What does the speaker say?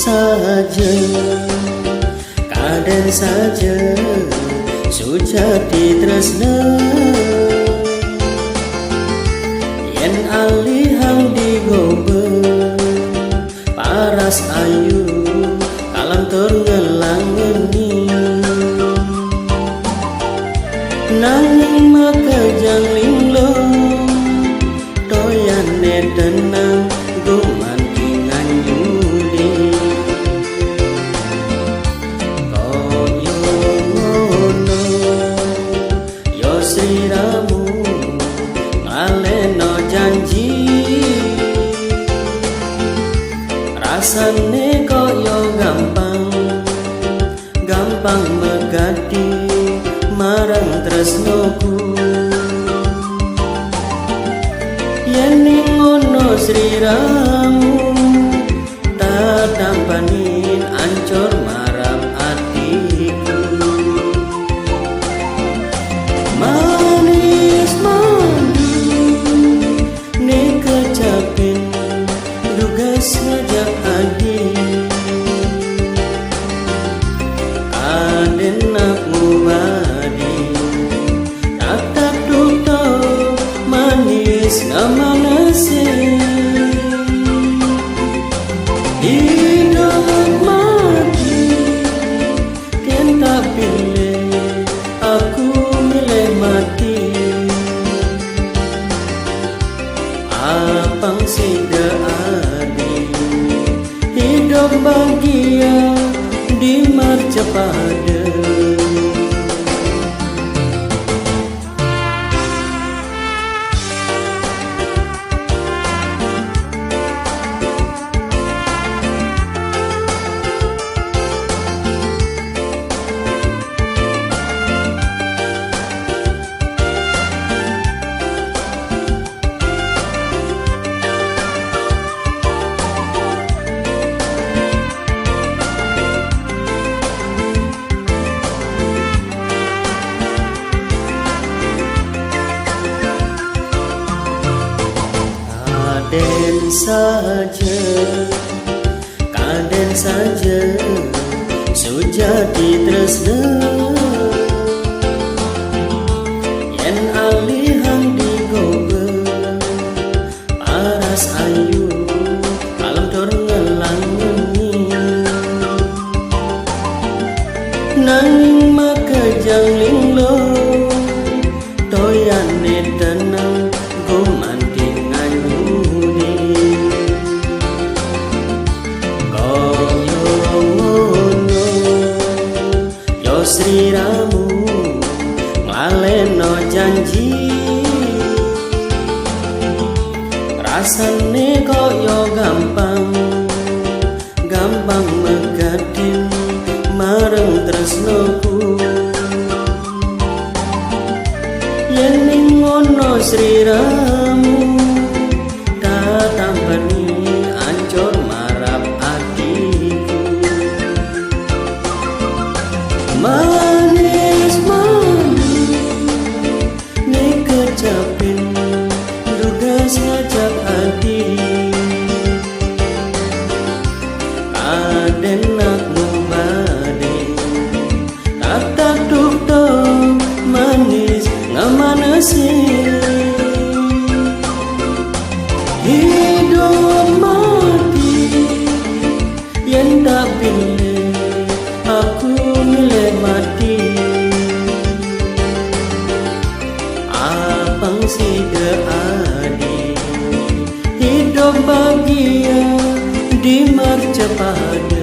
saja, kaden saja, sujati tresna. Yen alihang digobe, paras ayu, kalantur ngelangeni. Nanging maka jangling lo, toyane tenang, gumantingan yudi. Koyo ngono, yo sliramu, ngaleno janji. Rasane koyo gampang, gampang megati marang tresnoku. Yen ngono sliramu, tak tampanin ancur marang atiku. Manis manis ne kecapin, dugas ngajak adi. Kaden aku badi, tak duta manis ngamanase. Hidup mati ken tak pilih, aku milih mati. Apang sida adi, hidup bahagia di marcapada. Kaden saja, sujati tresna. Yen alihang digobe, paras ayu, kalem tur ngelangeni. Nanging maka jangling lo, toyane tenang, gumantingan yudi. Sliramu ngaleno janji. Rasane koyo gampang, gampang megatin marang tresnoku. Yen ngono sliramu, tak tampani ancur marap atiku. Manis manis ne kecapin, dugas ngajak adi. Kaden aku badi, tak duta manis ngamanase. Hidup mati yen tak pilih, aku milih mati. Apang sida adi, hidup bahagia di marcapada.